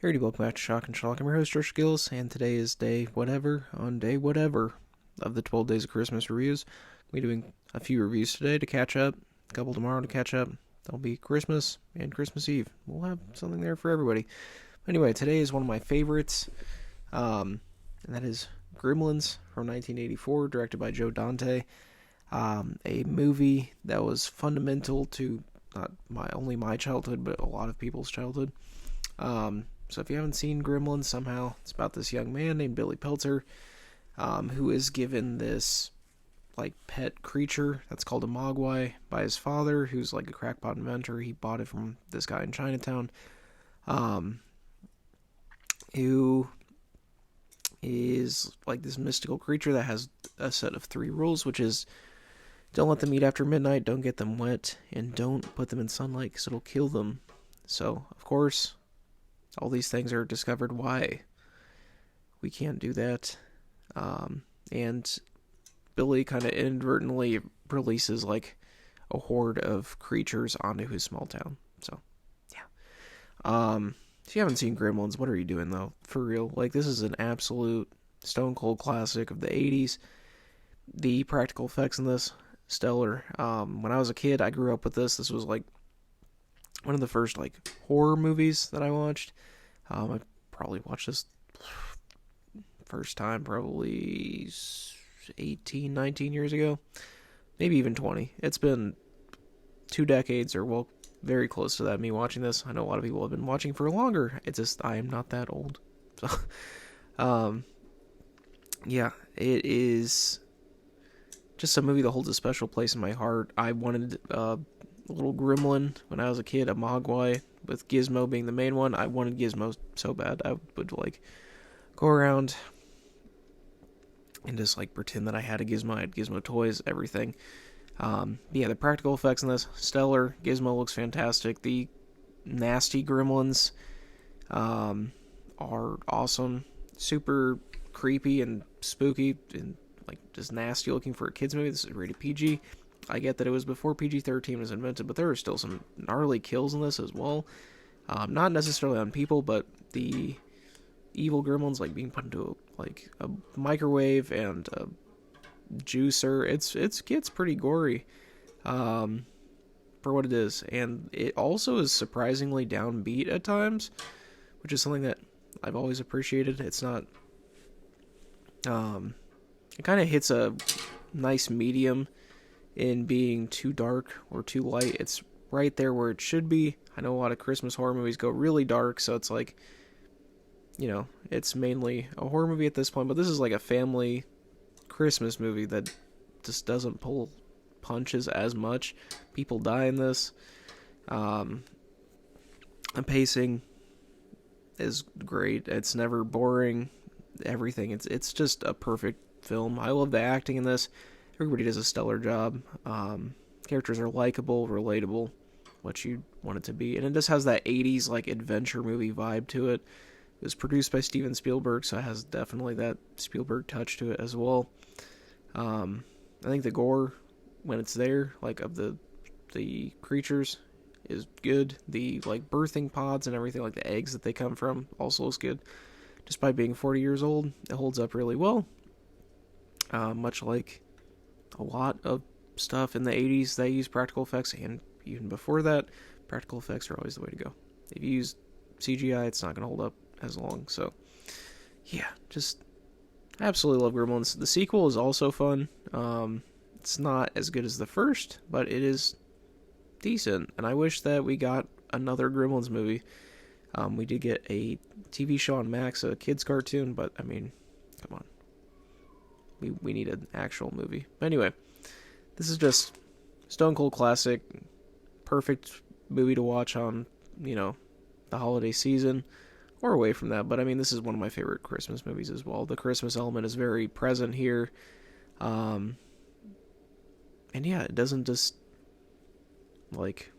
Alrighty, welcome back to Shock and Shock. I'm your host, Josh Gillis, and today is day whatever of the 12 Days of Christmas reviews. We're doing a few reviews today to catch up, a couple tomorrow to catch up. There'll be Christmas and Christmas Eve. We'll have something there for everybody. Anyway, today is one of my favorites, and that is Gremlins from 1984, directed by Joe Dante. A movie that was fundamental to not only my childhood, but a lot of people's childhood. So if you haven't seen Gremlins, somehow it's about this young man named Billy Peltzer, who is given this like pet creature that's called a mogwai by his father, who's like a crackpot inventor. He bought it from this guy in Chinatown, who is like this mystical creature that has a set of 3 rules, which is don't let them eat after midnight, don't get them wet, and don't put them in sunlight because it'll kill them. So, of course, all these things are discovered why we can't do that. And Billy kind of inadvertently releases like a horde of creatures onto his small town. So, yeah. If you haven't seen Gremlins, what are you doing though? For real. Like, this is an absolute stone cold classic of the 80s. The practical effects in this, stellar. When I was a kid, I grew up with this. This was like one of the first like horror movies that I watched. I probably watched this first time probably 18, 19 years ago. Maybe even 20. It's been 2 decades or, well, very close to that, me watching this. I know a lot of people have been watching for longer. It's just, I am not that old. So, yeah, it is just a movie that holds a special place in my heart. I wanted a little gremlin when I was a kid, a mogwai, with Gizmo being the main one. I wanted Gizmo so bad. I would like go around and just like pretend that I had a Gizmo. I had Gizmo toys, everything. Yeah, the practical effects in this, stellar. Gizmo looks fantastic. The nasty gremlins are awesome. Super creepy and spooky and like just nasty looking for a kids movie. This is rated PG. I get that it was before PG-13 was invented, but there are still some gnarly kills in this as well. Not necessarily on people, but the evil gremlins like being put into a microwave and a juicer. It gets pretty gory for what it is, and it also is surprisingly downbeat at times, which is something that I've always appreciated. It's not. It kind of hits a nice medium in being too dark or too light. It's right there where it should be. I know a lot of Christmas horror movies go really dark, so it's like, it's mainly a horror movie at this point, but this is like a family Christmas movie that just doesn't pull punches as much. People die in this. The pacing is great. It's never boring. Everything. It's just a perfect film. I love the acting in this. Everybody does a stellar job. Characters are likable, relatable, what you want it to be. And it just has that 80s like adventure movie vibe to it. It was produced by Steven Spielberg, so it has definitely that Spielberg touch to it as well. I think the gore, when it's there, like of the creatures, is good. The like birthing pods and everything, like the eggs that they come from, also looks good. Despite being 40 years old, it holds up really well. Much like a lot of stuff in the 80s, they use practical effects, and even before that, practical effects are always the way to go. If you use CGI, it's not going to hold up as long. So, yeah, just absolutely love Gremlins. The sequel is also fun. It's not as good as the first, but it is decent, and I wish that we got another Gremlins movie. We did get a TV show on Max, a kids cartoon, but I mean, come on. We need an actual movie. But anyway, this is just stone cold classic, perfect movie to watch on, the holiday season or away from that. But I mean, this is one of my favorite Christmas movies as well. The Christmas element is very present here. And yeah, it doesn't just like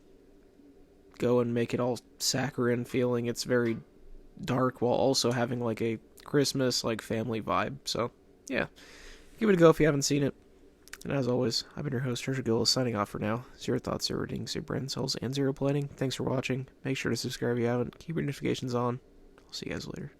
go and make it all saccharine feeling. It's very dark while also having like a Christmas like family vibe. So yeah, give it a go if you haven't seen it. And as always, I've been your host, Treasure Gill, signing off for now. 0 thoughts, 0 ratings, 0 brain cells, and 0 planning. Thanks for watching. Make sure to subscribe if you haven't. Keep your notifications on. I'll see you guys later.